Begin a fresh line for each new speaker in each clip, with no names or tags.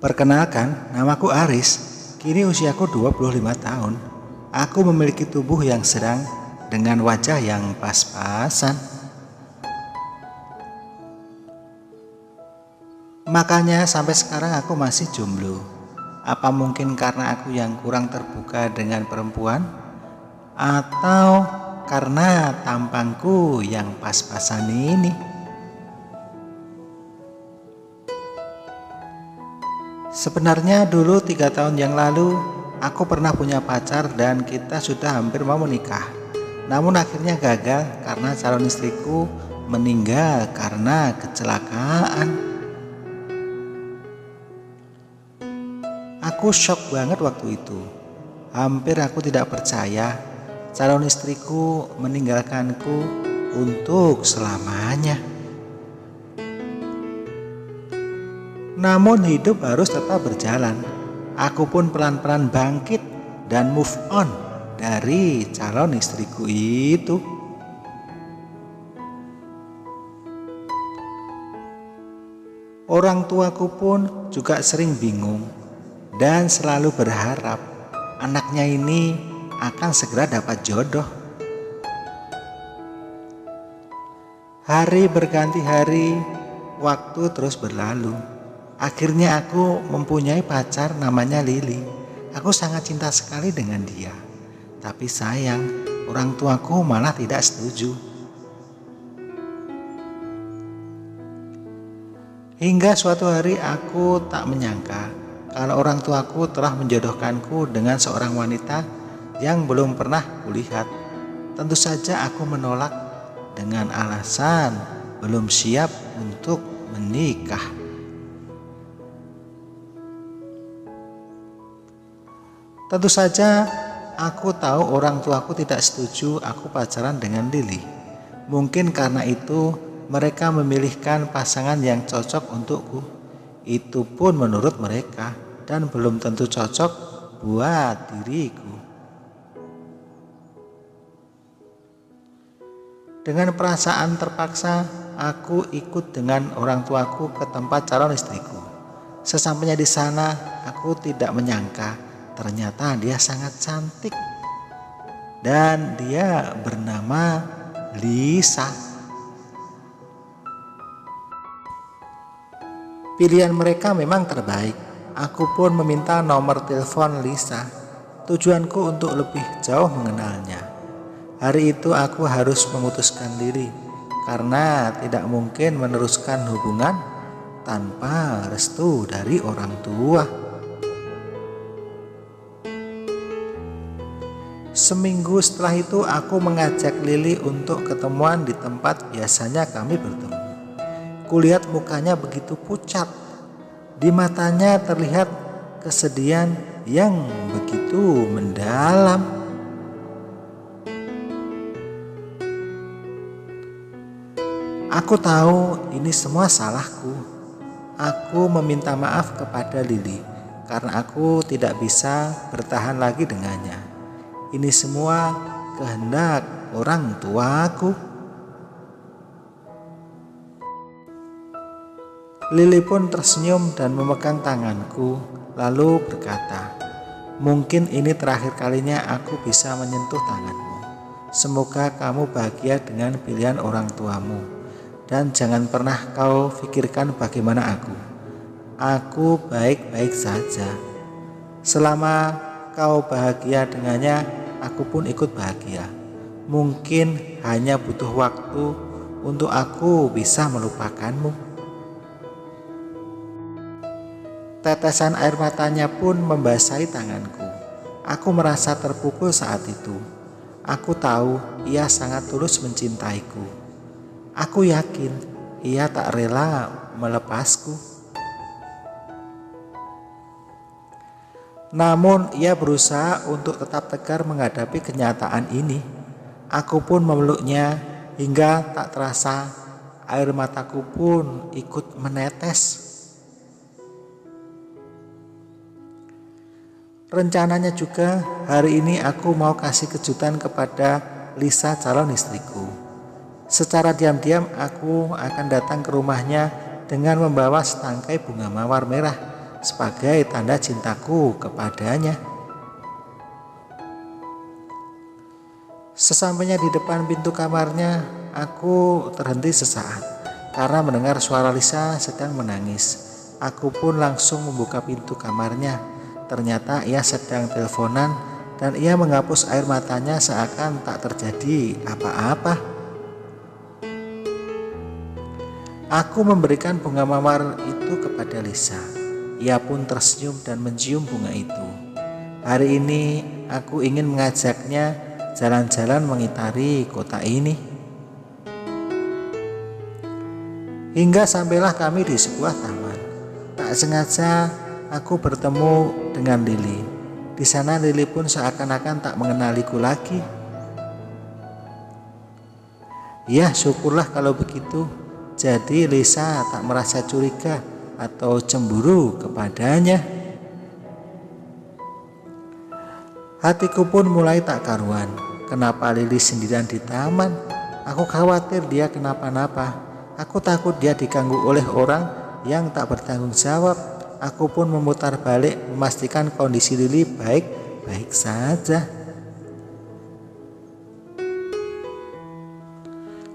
Perkenalkan, namaku Aris. Kini usiaku 25 tahun. Aku memiliki tubuh yang sedang dengan wajah yang pas-pasan. Makanya sampai sekarang aku masih jomblo. Apa mungkin karena aku yang kurang terbuka dengan perempuan? Atau karena tampangku yang pas-pasan ini? Sebenarnya dulu 3 tahun yang lalu aku pernah punya pacar dan kita sudah hampir mau menikah. Namun akhirnya gagal karena calon istriku meninggal karena kecelakaan. Aku shock banget waktu itu. Hampir aku tidak percaya calon istriku meninggalkanku untuk selamanya. Namun hidup harus tetap berjalan. Aku pun pelan-pelan bangkit dan move on dari calon istriku itu. Orang tuaku pun juga sering bingung dan selalu berharap anaknya ini akan segera dapat jodoh. Hari berganti hari, waktu terus berlalu. Akhirnya aku mempunyai pacar namanya Lili. Aku sangat cinta sekali dengan dia. Tapi sayang, orang tuaku malah tidak setuju. Hingga suatu hari aku tak menyangka kalau orang tuaku telah menjodohkanku dengan seorang wanita yang belum pernah kulihat. Tentu saja aku menolak dengan alasan belum siap untuk menikah. Tentu saja aku tahu orang tuaku tidak setuju aku pacaran dengan Lili. Mungkin karena itu mereka memilihkan pasangan yang cocok untukku. Itu pun menurut mereka dan belum tentu cocok buat diriku. Dengan perasaan terpaksa, aku ikut dengan orang tuaku ke tempat calon istriku. Sesampainya di sana, aku tidak menyangka ternyata dia sangat cantik. Dan dia bernama Lisa. Pilihan mereka memang terbaik. Aku pun meminta nomor telepon Lisa. Tujuanku untuk lebih jauh mengenalnya. Hari itu aku harus memutuskan diri karena tidak mungkin meneruskan hubungan tanpa restu dari orang tua. Seminggu setelah itu aku mengajak Lili untuk ketemuan di tempat biasanya kami bertemu. Kulihat mukanya begitu pucat. Di matanya terlihat kesedihan yang begitu mendalam. Aku tahu ini semua salahku. Aku meminta maaf kepada Lili karena aku tidak bisa bertahan lagi dengannya. Ini semua kehendak orang tuaku. Lili pun tersenyum dan memegang tanganku, lalu berkata, "Mungkin ini terakhir kalinya aku bisa menyentuh tanganmu. Semoga kamu bahagia dengan pilihan orang tuamu. Dan jangan pernah kau pikirkan bagaimana aku. Aku baik-baik saja. Selama kau bahagia dengannya, aku pun ikut bahagia. Mungkin hanya butuh waktu untuk aku bisa melupakanmu." Tetesan air matanya pun membasahi tanganku. Aku merasa terpukul saat itu. Aku tahu ia sangat tulus mencintaiku. Aku yakin ia tak rela melepasku. Namun ia berusaha untuk tetap tegar menghadapi kenyataan ini. Aku pun memeluknya hingga tak terasa air mataku pun ikut menetes. Rencananya juga hari ini aku mau kasih kejutan kepada Lisa calon istriku. Secara diam-diam aku akan datang ke rumahnya dengan membawa setangkai bunga mawar merah sebagai tanda cintaku kepadanya. Sesampainya di depan pintu kamarnya, aku terhenti sesaat karena mendengar suara Lisa sedang menangis. Aku pun langsung membuka pintu kamarnya. Ternyata ia sedang teleponan dan ia menghapus air matanya seakan tak terjadi apa-apa. Aku memberikan bunga mawar itu kepada Lisa. Ia pun tersenyum dan mencium bunga itu. Hari ini aku ingin mengajaknya jalan-jalan mengitari kota ini. Hingga sampailah kami di sebuah taman. Tak sengaja aku bertemu dengan Lili. Di sana Lili pun seakan-akan tak mengenaliku lagi. Ya, syukurlah kalau begitu. Jadi Lisa tak merasa curiga atau cemburu kepadanya. Hatiku pun mulai tak karuan. Kenapa Lili sendirian di taman? Aku khawatir dia kenapa-napa. Aku takut dia diganggu oleh orang yang tak bertanggung jawab. Aku pun memutar balik memastikan kondisi Lili baik-baik saja.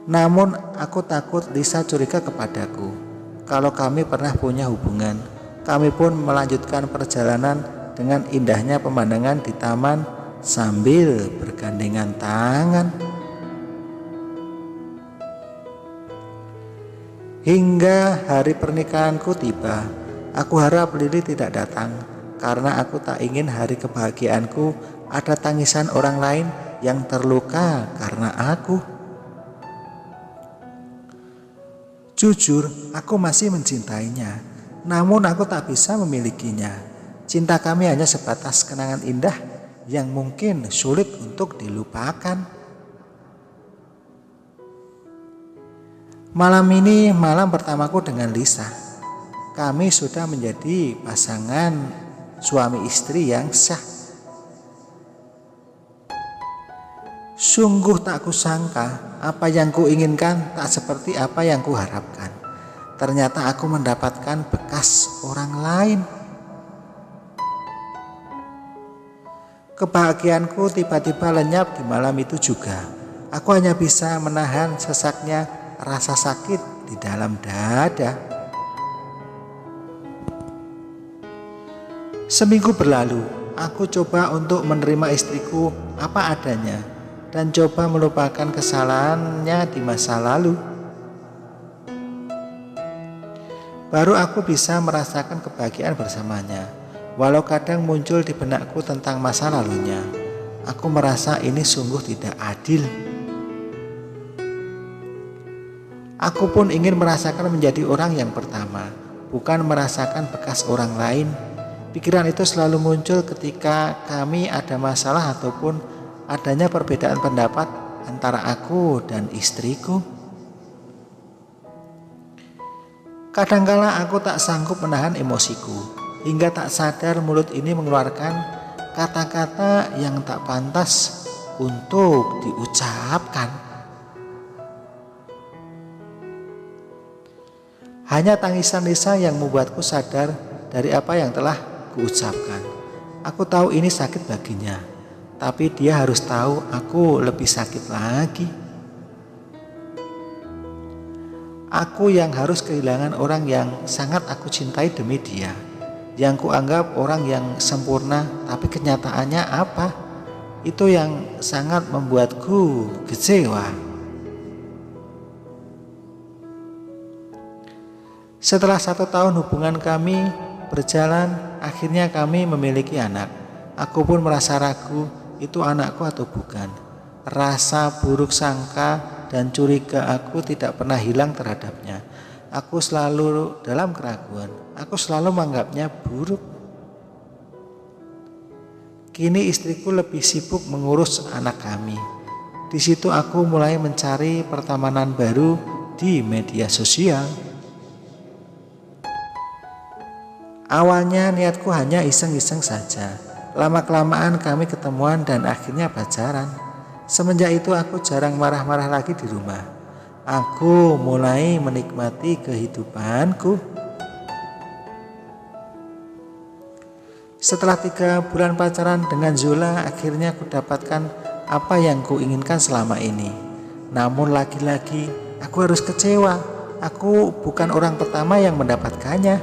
Namun aku takut Lisa curiga kepadaku. Kalau kami pernah punya hubungan, kami pun melanjutkan perjalanan dengan indahnya pemandangan di taman sambil bergandengan tangan. Hingga hari pernikahanku tiba. Aku harap Lili tidak datang karena aku tak ingin hari kebahagiaanku ada tangisan orang lain yang terluka karena aku. Jujur, aku masih mencintainya, namun aku tak bisa memilikinya. Cinta kami hanya sebatas kenangan indah yang mungkin sulit untuk dilupakan. Malam ini malam pertamaku dengan Lisa. Kami sudah menjadi pasangan suami istri yang sah. Sungguh tak kusangka apa yang kuinginkan tak seperti apa yang kuharapkan. Ternyata aku mendapatkan bekas orang lain. Kebahagiaanku tiba-tiba lenyap di malam itu juga. Aku hanya bisa menahan sesaknya rasa sakit di dalam dada. Seminggu berlalu, aku coba untuk menerima istriku apa adanya dan coba melupakan kesalahannya di masa lalu. Baru aku bisa merasakan kebahagiaan bersamanya. Walau kadang muncul di benakku tentang masa lalunya, aku merasa ini sungguh tidak adil. Aku pun ingin merasakan menjadi orang yang pertama, bukan merasakan bekas orang lain. Pikiran itu selalu muncul ketika kami ada masalah ataupun adanya perbedaan pendapat antara aku dan istriku. Kadangkala aku tak sanggup menahan emosiku. Hingga tak sadar mulut ini mengeluarkan kata-kata yang tak pantas untuk diucapkan. Hanya tangisan Lisa yang membuatku sadar dari apa yang telah kuucapkan. Aku tahu ini sakit baginya, tapi dia harus tahu aku lebih sakit lagi. Aku yang harus kehilangan orang yang sangat aku cintai demi dia. Yang kuanggap orang yang sempurna, tapi kenyataannya apa? Itu yang sangat membuatku kecewa. Setelah 1 tahun hubungan kami berjalan, akhirnya kami memiliki anak. Aku pun merasa ragu, itu anakku atau bukan. Rasa buruk sangka dan curiga aku tidak pernah hilang terhadapnya. Aku selalu dalam keraguan. Aku selalu menganggapnya buruk. Kini istriku lebih sibuk mengurus anak kami. Di situ aku mulai mencari pertemanan baru di media sosial. Awalnya niatku hanya iseng-iseng saja. Lama-kelamaan kami ketemuan dan akhirnya pacaran. Semenjak itu aku jarang marah-marah lagi di rumah. Aku mulai menikmati kehidupanku. Setelah 3 bulan pacaran dengan Zola, akhirnya aku dapatkan apa yang kuinginkan selama ini. Namun lagi-lagi aku harus kecewa. Aku bukan orang pertama yang mendapatkannya.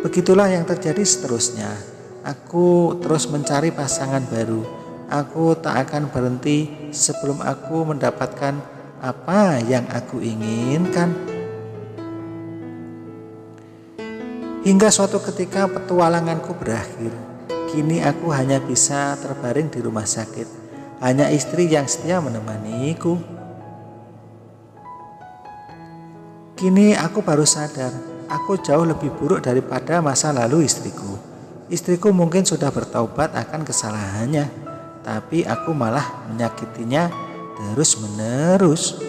Begitulah yang terjadi seterusnya. Aku terus mencari pasangan baru. Aku tak akan berhenti sebelum aku mendapatkan apa yang aku inginkan. Hingga suatu ketika petualanganku berakhir. Kini aku hanya bisa terbaring di rumah sakit. Hanya istri yang setia menemaniku. Kini aku baru sadar, aku jauh lebih buruk daripada masa lalu istriku. Istriku mungkin sudah bertaubat akan kesalahannya, tapi aku malah menyakitinya terus-menerus.